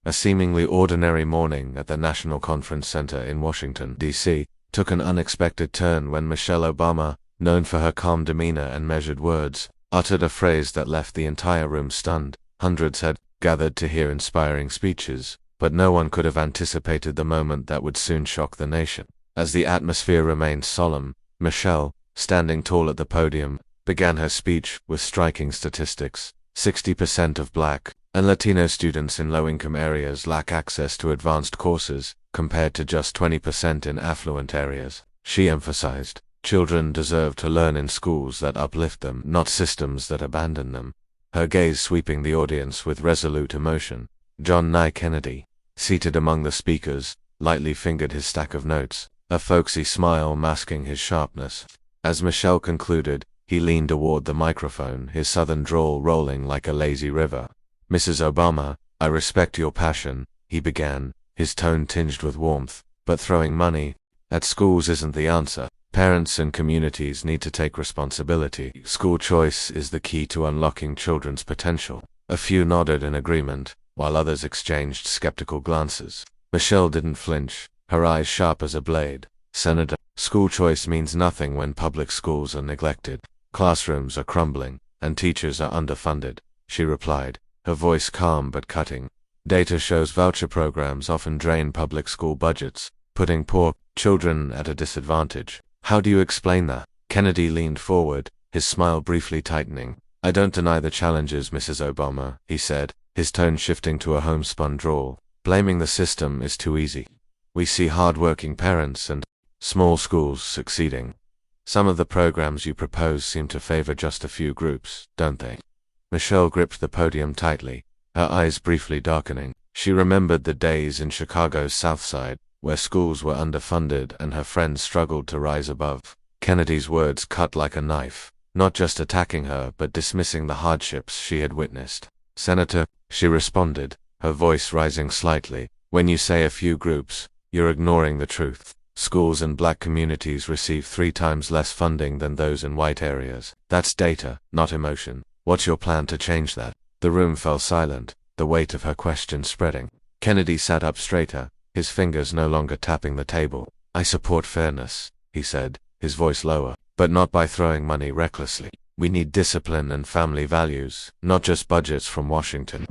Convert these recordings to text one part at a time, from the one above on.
A seemingly ordinary morning at the National Conference Center in Washington, D.C., took an unexpected turn when Michelle Obama, known for her calm demeanor and measured words, uttered a phrase that left the entire room stunned. Hundreds had gathered to hear inspiring speeches, but no one could have anticipated the moment that would soon shock the nation. As the atmosphere remained solemn, Michelle, standing tall at the podium, began her speech with striking statistics. 60% of Black and Latino students in low-income areas lack access to advanced courses, compared to just 20% in affluent areas. She emphasized, children deserve to learn in schools that uplift them, not systems that abandon them. Her gaze sweeping the audience with resolute emotion. John Nye Kennedy, seated among the speakers, lightly fingered his stack of notes, a folksy smile masking his sharpness. As Michelle concluded, he leaned toward the microphone, his southern drawl rolling like a lazy river. "Mrs. Obama, I respect your passion," he began, his tone tinged with warmth, "but throwing money at schools isn't the answer. Parents and communities need to take responsibility. School choice is the key to unlocking children's potential." A few nodded in agreement, while others exchanged skeptical glances. Michelle didn't flinch, her eyes sharp as a blade. "Senator, school choice means nothing when public schools are neglected. Classrooms are crumbling, and teachers are underfunded," she replied, her voice calm but cutting. "Data shows voucher programs often drain public school budgets, putting poor children at a disadvantage. How do you explain that?" Kennedy leaned forward, his smile briefly tightening. "I don't deny the challenges, Mrs. Obama," he said, his tone shifting to a homespun drawl. "Blaming the system is too easy. We see hard-working parents and small schools succeeding. Some of the programs you propose seem to favor just a few groups, don't they?" Michelle gripped the podium tightly, her eyes briefly darkening. She remembered the days in Chicago's South Side, where schools were underfunded and her friends struggled to rise above. Kennedy's words cut like a knife, not just attacking her but dismissing the hardships she had witnessed. "Senator," she responded, her voice rising slightly, "when you say a few groups, you're ignoring the truth. Schools in Black communities receive 3 times less funding than those in white areas. That's data, not emotion. What's your plan to change that?" The room fell silent, the weight of her question spreading. Kennedy sat up straighter, his fingers no longer tapping the table. "I support fairness," he said, his voice lower, "but not by throwing money recklessly. We need discipline and family values, not just budgets from Washington."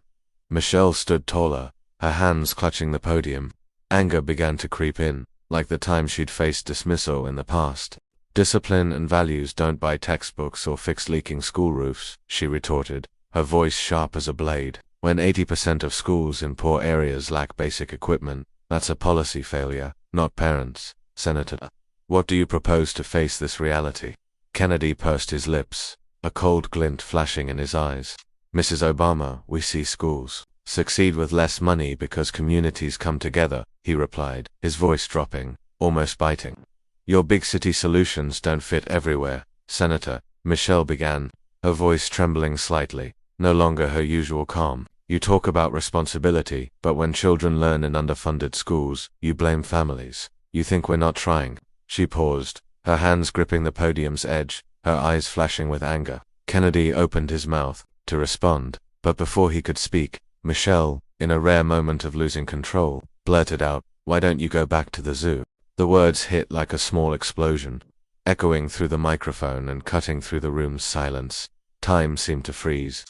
Michelle stood taller, her hands clutching the podium. Anger began to creep in, like the time she'd faced dismissal in the past. "Discipline and values don't buy textbooks or fix leaking school roofs," she retorted, her voice sharp as a blade. "When 80% of schools in poor areas lack basic equipment, that's a policy failure, not parents. Senator, what do you propose to face this reality?" Kennedy pursed his lips, a cold glint flashing in his eyes. "Mrs. Obama, we see schools succeed with less money because communities come together," he replied, his voice dropping, almost biting. "Your big city solutions don't fit everywhere, Senator," Michelle began, her voice trembling slightly, no longer her usual calm. "You talk about responsibility, but when children learn in underfunded schools, you blame families. You think we're not trying." She paused, her hands gripping the podium's edge, her eyes flashing with anger. Kennedy opened his mouth to respond, but before he could speak, Michelle, in a rare moment of losing control, blurted out, "Why don't you go back to the zoo?" The words hit like a small explosion, echoing through the microphone and cutting through the room's silence. Time seemed to freeze.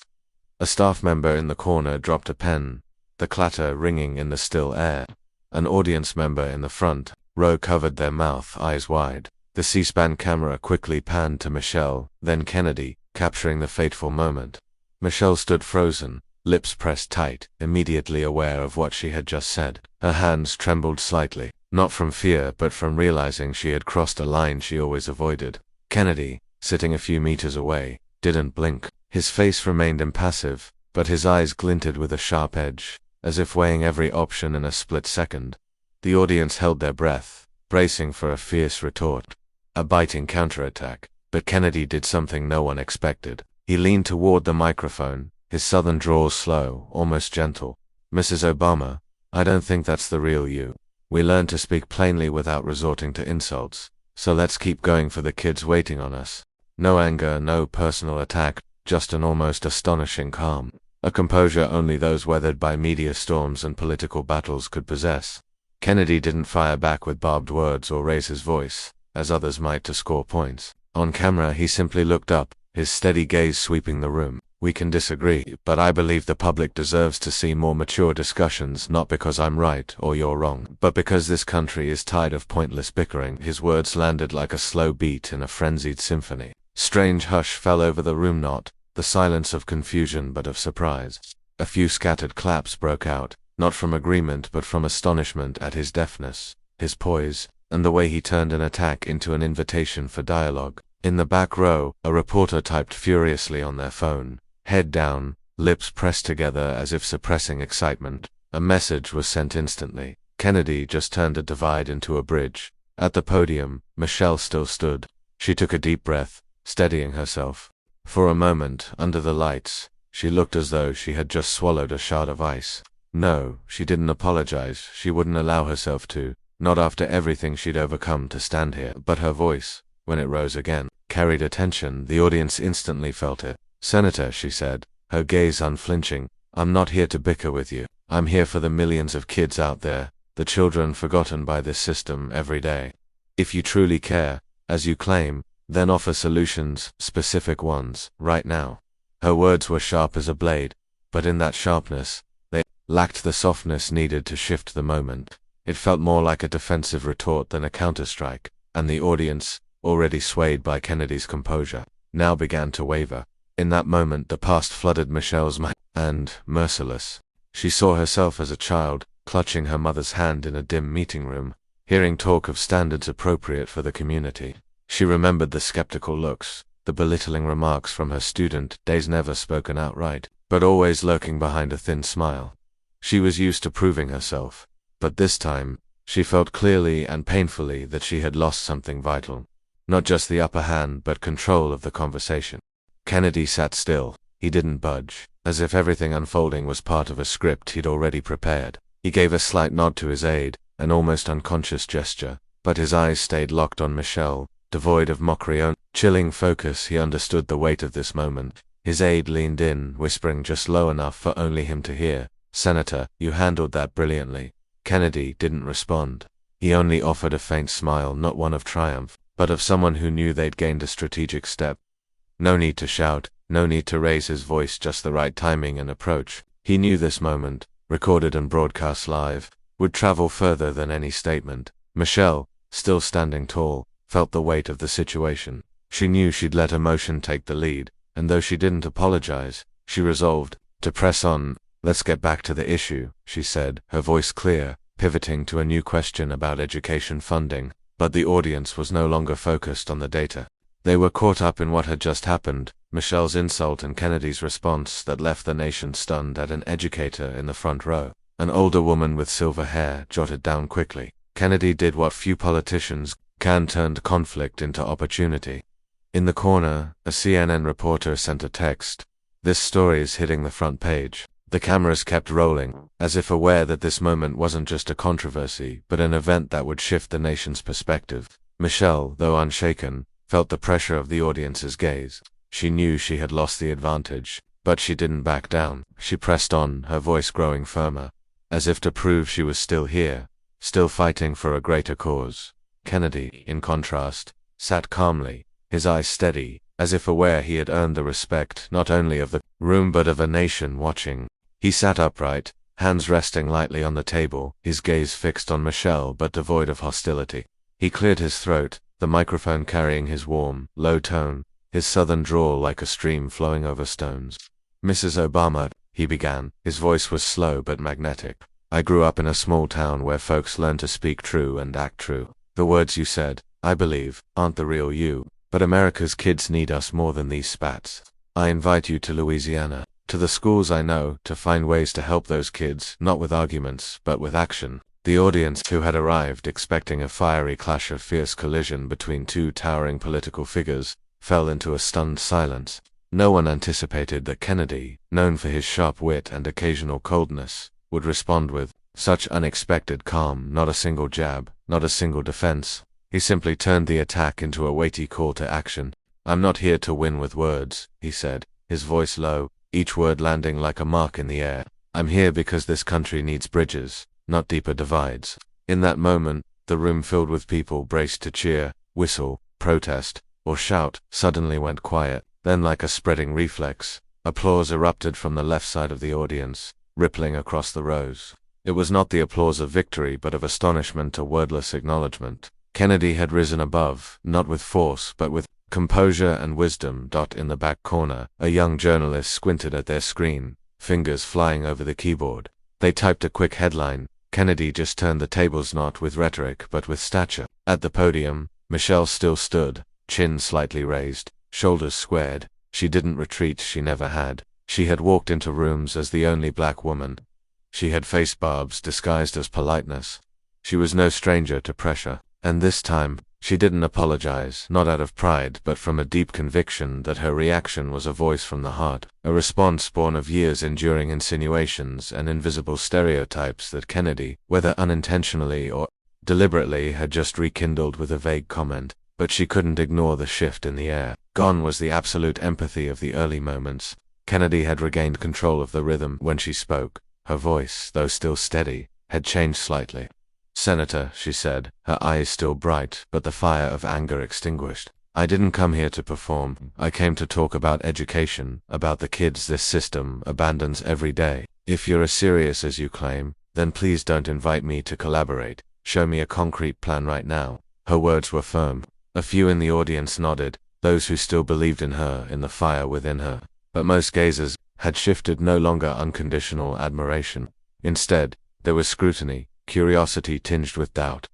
A staff member in the corner dropped a pen, the clatter ringing in the still air. An audience member in the front row covered their mouth, eyes wide. The C-SPAN camera quickly panned to Michelle, then Kennedy, capturing the fateful moment. Michelle stood frozen, lips pressed tight, immediately aware of what she had just said. Her hands trembled slightly, not from fear but from realizing she had crossed a line she always avoided. Kennedy, sitting a few meters away, didn't blink. His face remained impassive, but his eyes glinted with a sharp edge, as if weighing every option in a split second. The audience held their breath, bracing for a fierce retort, a biting counterattack. But Kennedy did something no one expected. He leaned toward the microphone, his southern drawl slow, almost gentle. "Mrs. Obama, I don't think that's the real you. We learned to speak plainly without resorting to insults, so let's keep going for the kids waiting on us." No anger, no personal attack, just an almost astonishing calm. a composure only those weathered by media storms and political battles could possess. Kennedy didn't fire back with barbed words or raise his voice, as others might to score points. On camera, he simply looked up, his steady gaze sweeping the room. We can disagree, but I believe the public deserves to see more mature discussions, not because I'm right or you're wrong, but because this country is tired of pointless bickering. His words landed like a slow beat in a frenzied symphony. Strange hush fell over the room, not the silence of confusion but of surprise. A few scattered claps broke out, not from agreement but from astonishment at his deftness, his poise, and the way he turned an attack into an invitation for dialogue. In the back row, a reporter typed furiously on their phone, head down, lips pressed together as if suppressing excitement. A message was sent instantly. Kennedy just turned a divide into a bridge. At the podium, Michelle still stood. She took a deep breath, steadying herself. For a moment, under the lights, she looked as though she had just swallowed a shard of ice. No, she didn't apologize. She wouldn't allow herself to, not after everything she'd overcome to stand here. But her voice, when it rose again, carried attention. The audience instantly felt it. Senator, she said, her gaze unflinching, I'm not here to bicker with you. I'm here for the millions of kids out there, the children forgotten by this system every day. If you truly care, as you claim, then offer solutions, specific ones, right now. Her words were sharp as a blade, but in that sharpness, they lacked the softness needed to shift the moment. It felt more like a defensive retort than a counterstrike, and the audience, already swayed by Kennedy's composure, now began to waver. In that moment the past flooded Michelle's mind, and, merciless, she saw herself as a child, clutching her mother's hand in a dim meeting room, hearing talk of standards appropriate for the community. She remembered the skeptical looks, the belittling remarks from her student days, never spoken outright, but always lurking behind a thin smile. She was used to proving herself, but this time, she felt clearly and painfully that she had lost something vital. Not just the upper hand but control of the conversation. Kennedy sat still. He didn't budge, as if everything unfolding was part of a script he'd already prepared. He gave a slight nod to his aide, an almost unconscious gesture, but his eyes stayed locked on Michelle, devoid of mockery or chilling focus. He understood the weight of this moment. His aide leaned in, whispering just low enough for only him to hear, Senator, you handled that brilliantly. Kennedy didn't respond. He only offered a faint smile, not one of triumph, but of someone who knew they'd gained a strategic step. No need to shout, no need to raise his voice, just the right timing and approach. He knew this moment, recorded and broadcast live, would travel further than any statement. Michelle, still standing tall, felt the weight of the situation. She knew she'd let emotion take the lead, and though she didn't apologize, she resolved to press on. Let's get back to the issue, she said, her voice clear, pivoting to a new question about education funding. But the audience was no longer focused on the data. They were caught up in what had just happened, Michelle's insult and Kennedy's response that left the nation stunned. At an educator in the front row, an older woman with silver hair jotted down quickly. Kennedy did what few politicians can, turned conflict into opportunity. In the corner, a CNN reporter sent a text. This story is hitting the front page. The cameras kept rolling, as if aware that this moment wasn't just a controversy, but an event that would shift the nation's perspective. Michelle, though unshaken, felt the pressure of the audience's gaze. She knew she had lost the advantage, but she didn't back down. She pressed on, her voice growing firmer, as if to prove she was still here, still fighting for a greater cause. Kennedy, in contrast, sat calmly, his eyes steady, as if aware he had earned the respect not only of the room but of a nation watching. He sat upright, hands resting lightly on the table, his gaze fixed on Michelle but devoid of hostility. He cleared his throat, the microphone carrying his warm, low tone, his southern drawl like a stream flowing over stones. Mrs. Obama, he began, his voice was slow but magnetic. I grew up in a small town where folks learn to speak true and act true. The words you said, I believe, aren't the real you, but America's kids need us more than these spats. I invite you to Louisiana, to the schools I know, to find ways to help those kids, not with arguments, but with action. The audience, who had arrived expecting a fiery clash of fierce collision between two towering political figures, fell into a stunned silence. No one anticipated that Kennedy, known for his sharp wit and occasional coldness, would respond with such unexpected calm. Not a single jab, not a single defense. He simply turned the attack into a weighty call to action. I'm not here to win with words, he said, his voice low, each word landing like a mark in the air. I'm here because this country needs bridges, not deeper divides. In that moment, the room filled with people braced to cheer, whistle, protest, or shout suddenly went quiet. Then, like a spreading reflex, applause erupted from the left side of the audience, rippling across the rows. It was not the applause of victory but of astonishment or wordless acknowledgement. Kennedy had risen above, not with force but with composure and wisdom. In the back corner, a young journalist squinted at their screen, fingers flying over the keyboard. They typed a quick headline. Kennedy just turned the tables not with rhetoric but with stature. At the podium, Michelle still stood, chin slightly raised, shoulders squared. She didn't retreat, she never had. She had walked into rooms as the only black woman. She had faced barbs disguised as politeness. She was no stranger to pressure. And this time, she didn't apologize, not out of pride but from a deep conviction that her reaction was a voice from the heart, a response born of years enduring insinuations and invisible stereotypes that Kennedy, whether unintentionally or deliberately, had just rekindled with a vague comment. But she couldn't ignore the shift in the air. Gone was the absolute empathy of the early moments. Kennedy had regained control of the rhythm when she spoke. Her voice, though still steady, had changed slightly. "Senator," she said, her eyes still bright, but the fire of anger extinguished. "I didn't come here to perform. I came to talk about education, about the kids this system abandons every day. If you're as serious as you claim, then please don't invite me to collaborate. Show me a concrete plan right now." Her words were firm. A few in the audience nodded, those who still believed in her, in the fire within her. But most gazes had shifted, no longer unconditional admiration. Instead, there was scrutiny, curiosity tinged with doubt.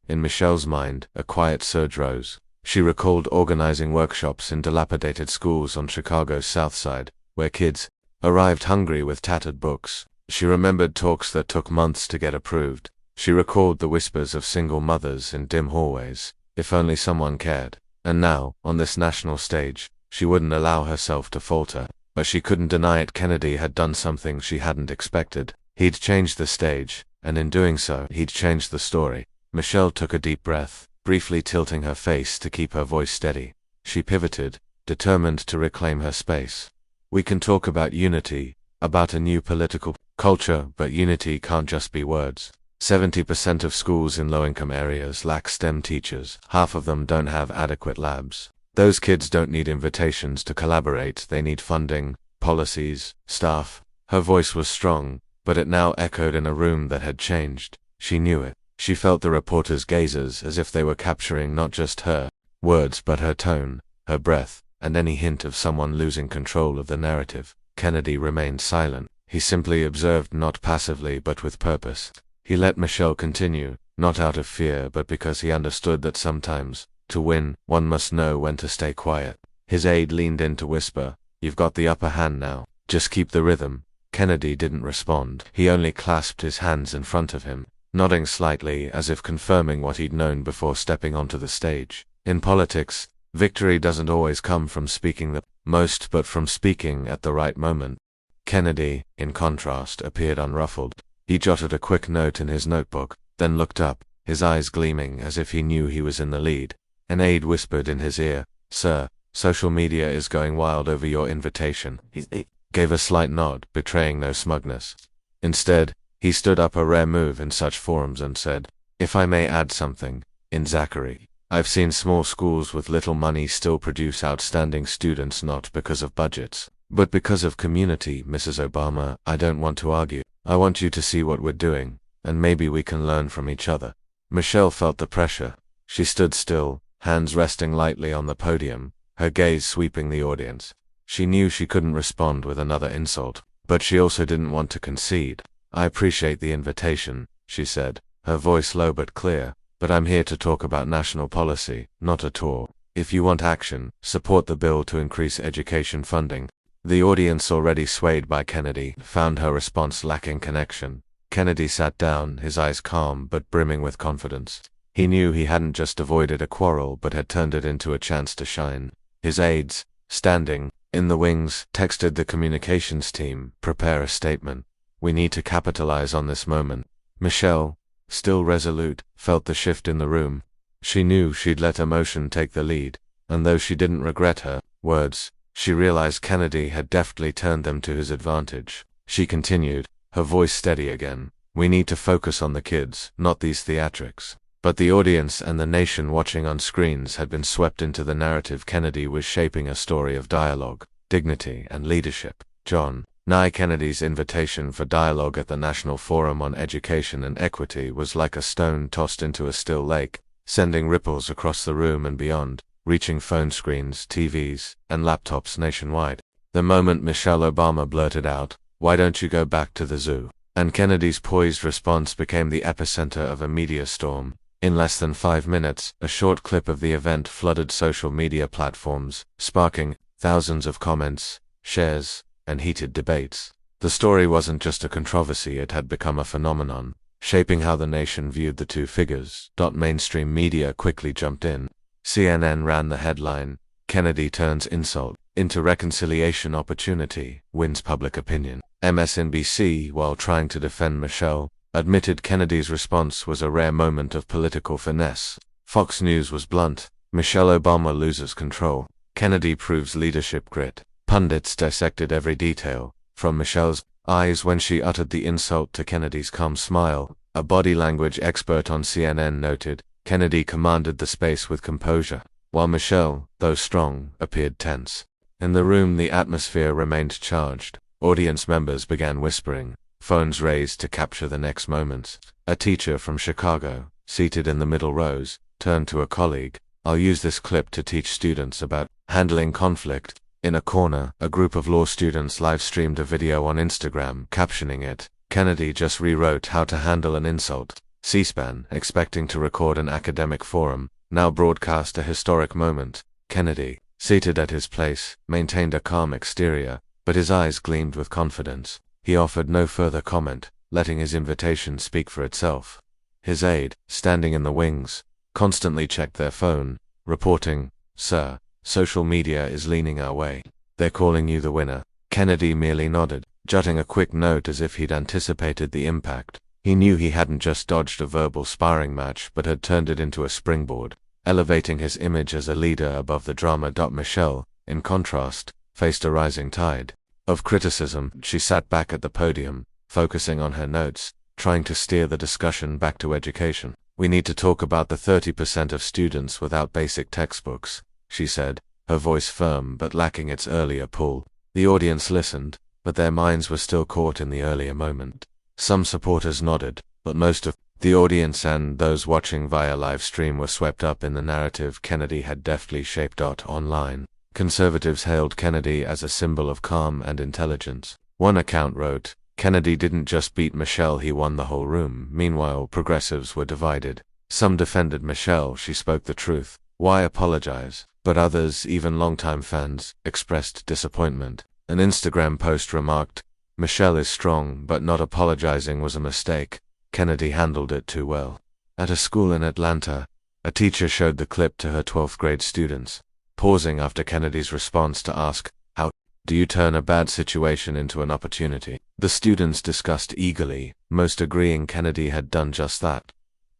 In Michelle's mind, a quiet surge rose. She recalled organizing workshops in dilapidated schools on Chicago's South Side, where kids arrived hungry with tattered books. She remembered talks that took months to get approved. She recalled the whispers of single mothers in dim hallways. If only someone cared. And now, on this national stage, she wouldn't allow herself to falter. But she couldn't deny it. Kennedy had done something she hadn't expected. He'd changed the stage, and in doing so, he'd changed the story. Michelle took a deep breath, briefly tilting her face to keep her voice steady. She pivoted, determined to reclaim her space. "We can talk about unity, about a new political culture, but unity can't just be words. 70% of schools in low-income areas lack STEM teachers. Half of them don't have adequate labs. Those kids don't need invitations to collaborate, they need funding, policies, staff." Her voice was strong, but it now echoed in a room that had changed. She knew it. She felt the reporters' gazes as if they were capturing not just her words but her tone, her breath, and any hint of someone losing control of the narrative. Kennedy remained silent. He simply observed, not passively but with purpose. He let Michelle continue, not out of fear but because he understood that sometimes, to win, one must know when to stay quiet. His aide leaned in to whisper, "You've got the upper hand now. Just keep the rhythm." Kennedy didn't respond. He only clasped his hands in front of him, nodding slightly as if confirming what he'd known before stepping onto the stage. In politics, victory doesn't always come from speaking the most but from speaking at the right moment. Kennedy, in contrast, appeared unruffled. He jotted a quick note in his notebook, then looked up, his eyes gleaming as if he knew he was in the lead. An aide whispered in his ear, "Sir, social media is going wild over your invitation." He gave a slight nod, betraying no smugness. Instead, he stood up, a rare move in such forums, and said, "If I may add something, in Zachary, I've seen small schools with little money still produce outstanding students, not because of budgets, but because of community. Mrs. Obama, I don't want to argue. I want you to see what we're doing, and maybe we can learn from each other." Michelle felt the pressure. She stood still, hands resting lightly on the podium, her gaze sweeping the audience. She knew she couldn't respond with another insult, but she also didn't want to concede. "I appreciate the invitation," she said, her voice low but clear, "but I'm here to talk about national policy, not a tour. If you want action, support the bill to increase education funding." The audience, already swayed by Kennedy, found her response lacking connection. Kennedy sat down, his eyes calm but brimming with confidence. He knew he hadn't just avoided a quarrel but had turned it into a chance to shine. His aides, standing in the wings, texted the communications team, "Prepare a statement. We need to capitalize on this moment." Michelle, still resolute, felt the shift in the room. She knew she'd let emotion take the lead, and though she didn't regret her words, She realized Kennedy had deftly turned them to his advantage. She continued, her voice steady again. We need to focus on the kids, not these theatrics. But the audience and the nation watching on screens had been swept into the narrative. Kennedy was shaping a story of dialogue, dignity, and leadership. John Kennedy's invitation for dialogue at the National Forum on Education and Equity was like a stone tossed into a still lake, sending ripples across the room and beyond, reaching phone screens, TVs, and laptops nationwide. The moment Michelle Obama blurted out, "Why don't you go back to the zoo?" and Kennedy's poised response became the epicenter of a media storm. In less than 5 minutes, a short clip of the event flooded social media platforms, sparking thousands of comments, shares, and heated debates. The story wasn't just a controversy, it had become a phenomenon, shaping how the nation viewed the two figures. Mainstream media quickly jumped in. CNN ran the headline, "Kennedy turns insult into reconciliation opportunity, wins public opinion." MSNBC, while trying to defend Michelle, admitted Kennedy's response was a rare moment of political finesse. Fox News was blunt, "Michelle Obama loses control. Kennedy proves leadership grit." Pundits dissected every detail, from Michelle's eyes when she uttered the insult to Kennedy's calm smile. A body language expert on CNN noted, Kennedy commanded the space with composure, while Michelle, though strong, appeared tense. In the room the atmosphere remained charged. Audience members began whispering, phones raised to capture the next moments. A teacher from Chicago, seated in the middle rows, turned to a colleague, "I'll use this clip to teach students about handling conflict." In a corner, a group of law students live-streamed a video on Instagram, captioning it, "Kennedy just rewrote how to handle an insult." C-SPAN, expecting to record an academic forum, now broadcast a historic moment. Kennedy, seated at his place, maintained a calm exterior, but his eyes gleamed with confidence. He offered no further comment, letting his invitation speak for itself. His aide, standing in the wings, constantly checked their phone, reporting, "Sir, social media is leaning our way. They're calling you the winner." Kennedy merely nodded, jotting a quick note as if he'd anticipated the impact. He knew he hadn't just dodged a verbal sparring match but had turned it into a springboard, elevating his image as a leader above the drama. Michelle, in contrast, faced a rising tide of criticism. She sat back at the podium, focusing on her notes, trying to steer the discussion back to education. "We need to talk about the 30% of students without basic textbooks," she said, her voice firm but lacking its earlier pull. The audience listened, but their minds were still caught in the earlier moment. Some supporters nodded, but most of the audience and those watching via live stream were swept up in the narrative Kennedy had deftly shaped. Online, conservatives hailed Kennedy as a symbol of calm and intelligence. One account wrote, "Kennedy didn't just beat Michelle, he won the whole room." Meanwhile, progressives were divided. Some defended Michelle, she spoke the truth. Why apologize? But others, even longtime fans, expressed disappointment. An Instagram post remarked, "Michelle is strong, but not apologizing was a mistake. Kennedy handled it too well." At a school in Atlanta, a teacher showed the clip to her 12th grade students, pausing after Kennedy's response to ask, "How do you turn a bad situation into an opportunity?" The students discussed eagerly, most agreeing Kennedy had done just that.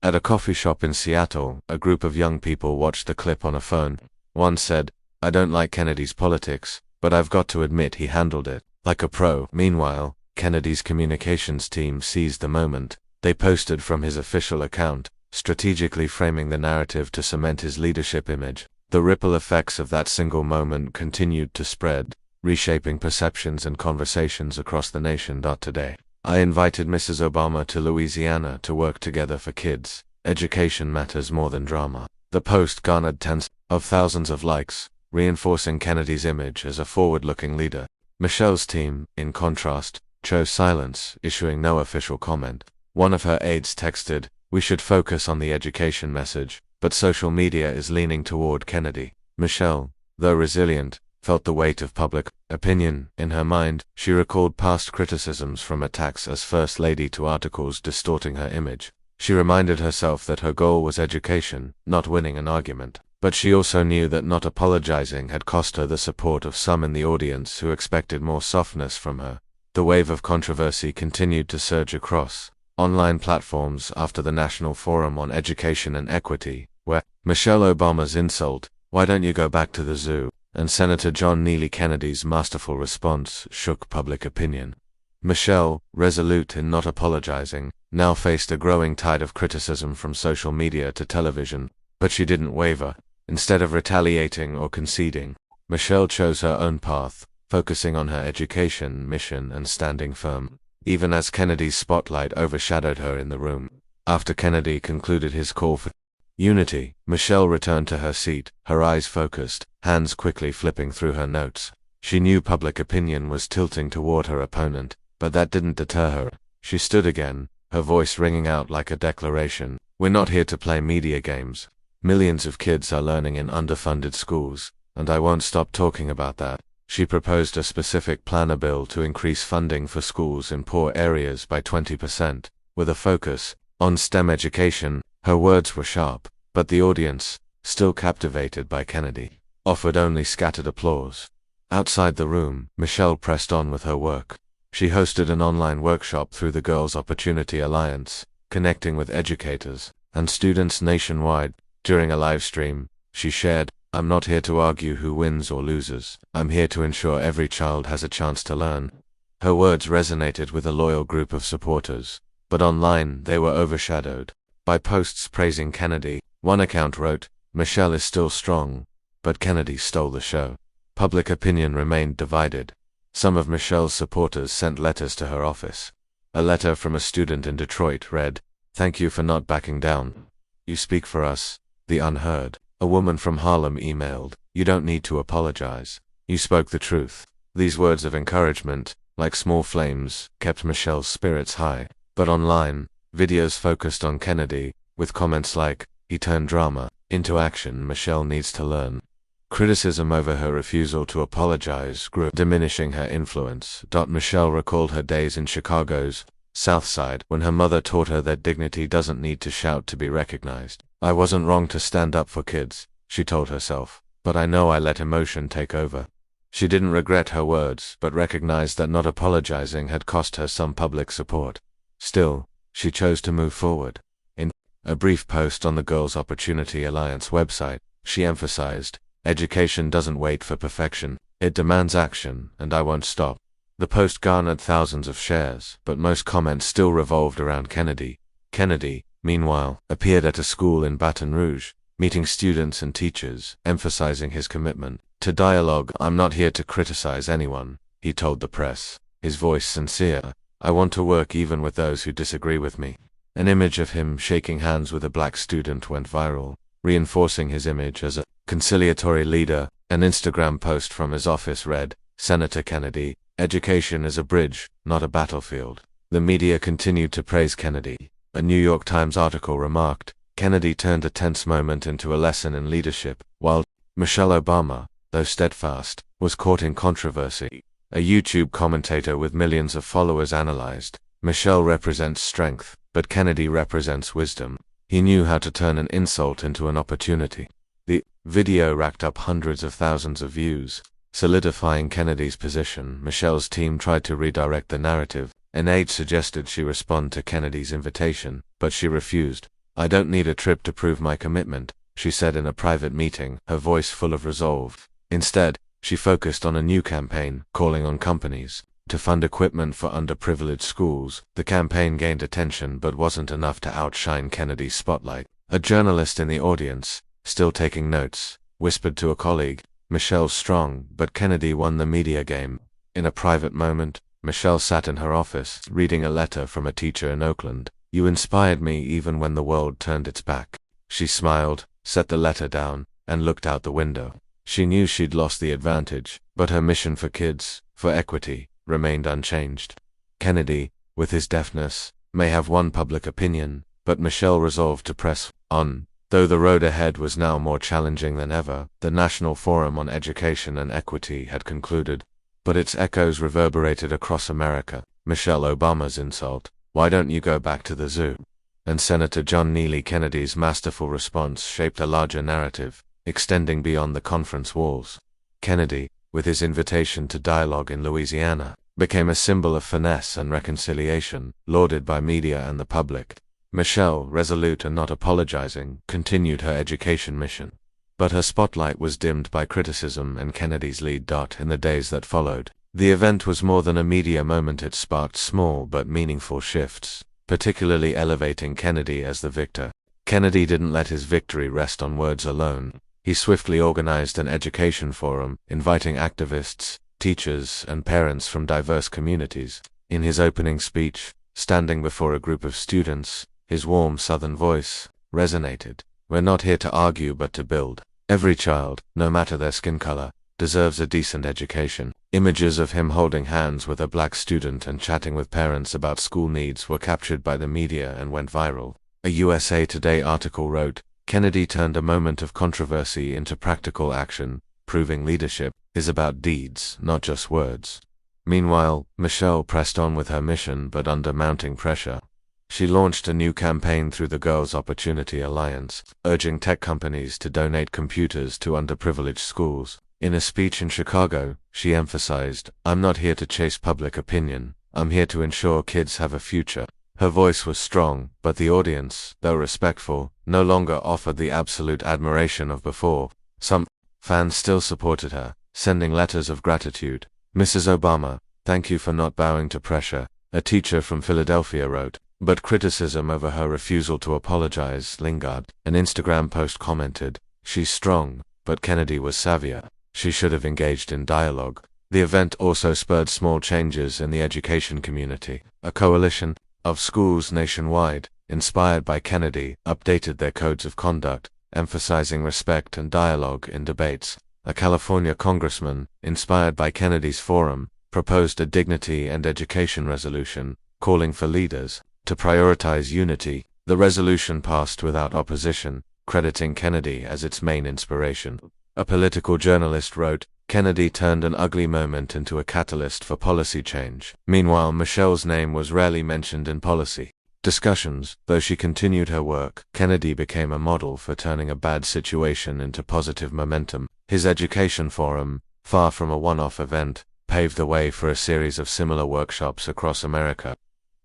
At a coffee shop in Seattle, a group of young people watched the clip on a phone. One said, "I don't like Kennedy's politics, but I've got to admit he handled it like a pro." Meanwhile, Kennedy's communications team seized the moment. They posted from his official account, strategically framing the narrative to cement his leadership image. The ripple effects of that single moment continued to spread, reshaping perceptions and conversations across the nation. Today, I invited Mrs. Obama to Louisiana to work together for kids. Education matters more than drama. The post garnered tens of thousands of likes, reinforcing Kennedy's image as a forward-looking leader. Michelle's team, in contrast, chose silence, issuing no official comment. One of her aides texted, "We should focus on the education message, but social media is leaning toward Kennedy." Michelle, though resilient, felt the weight of public opinion. In her mind, she recalled past criticisms from attacks as First Lady to articles distorting her image. She reminded herself that her goal was education, not winning an argument. But she also knew that not apologizing had cost her the support of some in the audience who expected more softness from her. The wave of controversy continued to surge across online platforms after the National Forum on Education and Equity, where Michelle Obama's insult, "Why don't you go back to the zoo?" and Senator John Neely Kennedy's masterful response shook public opinion. Michelle, resolute in not apologizing, now faced a growing tide of criticism from social media to television, but she didn't waver. Instead of retaliating or conceding, Michelle chose her own path, focusing on her education, mission, and standing firm, even as Kennedy's spotlight overshadowed her in the room. After Kennedy concluded his call for unity, Michelle returned to her seat, her eyes focused, hands quickly flipping through her notes. She knew public opinion was tilting toward her opponent, but that didn't deter her. She stood again, her voice ringing out like a declaration. We're not here to play media games. Millions of kids are learning in underfunded schools, and I won't stop talking about that. She proposed a specific planner bill to increase funding for schools in poor areas by 20%, with a focus on STEM education. Her words were sharp, but the audience, still captivated by Kennedy, offered only scattered applause. Outside the room, Michelle pressed on with her work. She hosted an online workshop through the Girls' Opportunity Alliance, connecting with educators and students nationwide. During a live stream, she shared, "I'm not here to argue who wins or loses. I'm here to ensure every child has a chance to learn." Her words resonated with a loyal group of supporters, but online they were overshadowed by posts praising Kennedy. One account wrote, "Michelle is still strong, but Kennedy stole the show." Public opinion remained divided. Some of Michelle's supporters sent letters to her office. A letter from a student in Detroit read, "Thank you for not backing down. You speak for us, the unheard." A woman from Harlem emailed, "You don't need to apologize. You spoke the truth." These words of encouragement, like small flames, kept Michelle's spirits high. But online, videos focused on Kennedy, with comments like, "He turned drama into action. Michelle needs to learn." Criticism over her refusal to apologize grew, diminishing her influence. Michelle recalled her days in Chicago's South Side when her mother taught her that dignity doesn't need to shout to be recognized. "I wasn't wrong to stand up for kids," she told herself, "but I know I let emotion take over." She didn't regret her words, but recognized that not apologizing had cost her some public support. Still, she chose to move forward. In a brief post on the Girls' Opportunity Alliance website, she emphasized, "Education doesn't wait for perfection. It demands action, and I won't stop." The post garnered thousands of shares, but most comments still revolved around Kennedy. Kennedy, meanwhile, appeared at a school in Baton Rouge, meeting students and teachers, emphasizing his commitment to dialogue. "I'm not here to criticize anyone," he told the press, his voice sincere. "I want to work even with those who disagree with me." An image of him shaking hands with a black student went viral, reinforcing his image as a conciliatory leader. An Instagram post from his office read, "Senator Kennedy, education is a bridge, not a battlefield." The media continued to praise Kennedy. A New York Times article remarked, "Kennedy turned a tense moment into a lesson in leadership," while Michelle Obama, though steadfast, was caught in controversy. A YouTube commentator with millions of followers analyzed, "Michelle represents strength, but Kennedy represents wisdom. He knew how to turn an insult into an opportunity." The video racked up hundreds of thousands of views, solidifying Kennedy's position. Michelle's team tried to redirect the narrative. An aide suggested she respond to Kennedy's invitation, but she refused. "I don't need a trip to prove my commitment," she said in a private meeting, her voice full of resolve. Instead, she focused on a new campaign, calling on companies to fund equipment for underprivileged schools. The campaign gained attention but wasn't enough to outshine Kennedy's spotlight. A journalist in the audience, still taking notes, whispered to a colleague, "Michelle's strong, but Kennedy won the media game." In a private moment, Michelle sat in her office, reading a letter from a teacher in Oakland. "You inspired me even when the world turned its back." She smiled, set the letter down, and looked out the window. She knew she'd lost the advantage, but her mission for kids, for equity, remained unchanged. Kennedy, with his deafness, may have won public opinion, but Michelle resolved to press on. Though the road ahead was now more challenging than ever, the National Forum on Education and Equity had concluded, but its echoes reverberated across America. Michelle Obama's insult, "Why don't you go back to the zoo?" and Senator John Neely Kennedy's masterful response shaped a larger narrative, extending beyond the conference walls. Kennedy, with his invitation to dialogue in Louisiana, became a symbol of finesse and reconciliation, lauded by media and the public. Michelle, resolute and not apologizing, continued her education mission. but her spotlight was dimmed by criticism and Kennedy's lead. In the days that followed, the event was more than a media moment. It sparked small but meaningful shifts, particularly elevating Kennedy as the victor. Kennedy didn't let his victory rest on words alone. He swiftly organized an education forum, inviting activists, teachers, and parents from diverse communities. In his opening speech, standing before a group of students, his warm Southern voice resonated. "We're not here to argue but to build. Every child, no matter their skin color, deserves a decent education." Images of him holding hands with a black student and chatting with parents about school needs were captured by the media and went viral. A USA Today article wrote, "Kennedy turned a moment of controversy into practical action, proving leadership is about deeds, not just words." Meanwhile, Michelle pressed on with her mission but under mounting pressure. She launched a new campaign through the Girls' Opportunity Alliance, urging tech companies to donate computers to underprivileged schools. In a speech in Chicago, she emphasized, "I'm not here to chase public opinion, I'm here to ensure kids have a future." Her voice was strong, but the audience, though respectful, no longer offered the absolute admiration of before. Some fans still supported her, sending letters of gratitude. "Mrs. Obama, thank you for not bowing to pressure," a teacher from Philadelphia wrote. But criticism over her refusal to apologize lingered. An Instagram post commented, "She's strong, but Kennedy was savvier. She should have engaged in dialogue." The event also spurred small changes in the education community. A coalition of schools nationwide, inspired by Kennedy, updated their codes of conduct, emphasizing respect and dialogue in debates. A California congressman, inspired by Kennedy's forum, proposed a dignity and education resolution, calling for leaders to prioritize unity. The resolution passed without opposition, crediting Kennedy as its main inspiration. A political journalist wrote, "Kennedy turned an ugly moment into a catalyst for policy change." Meanwhile, Michelle's name was rarely mentioned in policy discussions. Though she continued her work, Kennedy became a model for turning a bad situation into positive momentum. His education forum, far from a one-off event, paved the way for a series of similar workshops across America.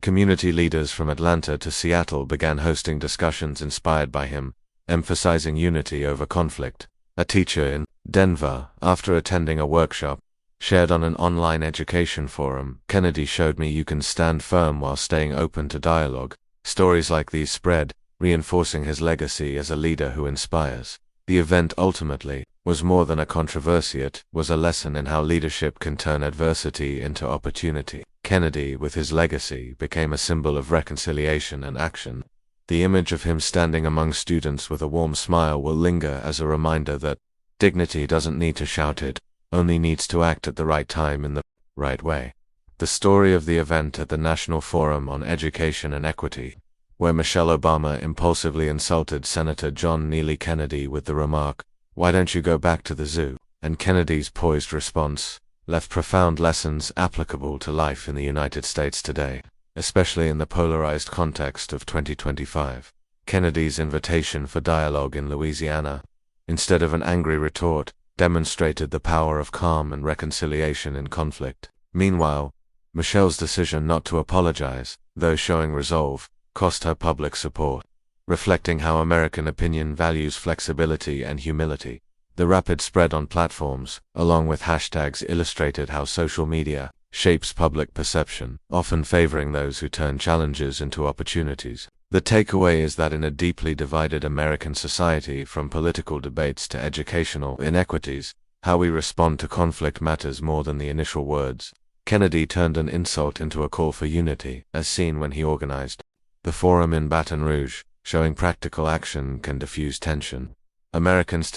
Community leaders from Atlanta to Seattle began hosting discussions inspired by him, emphasizing unity over conflict. A teacher in Denver, after attending a workshop, shared on an online education forum, "Kennedy showed me you can stand firm while staying open to dialogue." Stories like these spread, reinforcing his legacy as a leader who inspires. The event ultimately was more than a controversy. It was a lesson in how leadership can turn adversity into opportunity. Kennedy, with his legacy, became a symbol of reconciliation and action. The image of him standing among students with a warm smile will linger as a reminder that dignity doesn't need to shout, it only needs to act at the right time in the right way. The story of the event at the National Forum on Education and Equity, where Michelle Obama impulsively insulted Senator John Neely Kennedy with the remark, "Why don't you go back to the zoo?" and Kennedy's poised response, left profound lessons applicable to life in the United States today, especially in the polarized context of 2025. Kennedy's invitation for dialogue in Louisiana, instead of an angry retort, demonstrated the power of calm and reconciliation in conflict. Meanwhile, Michelle's decision not to apologize, though showing resolve, cost her public support, reflecting how American opinion values flexibility and humility. The rapid spread on platforms, along with hashtags, illustrated how social media shapes public perception, often favoring those who turn challenges into opportunities. The takeaway is that in a deeply divided American society, from political debates to educational inequities, how we respond to conflict matters more than the initial words. Kennedy turned an insult into a call for unity, as seen when he organized the forum in Baton Rouge, showing practical action can diffuse tension. Americans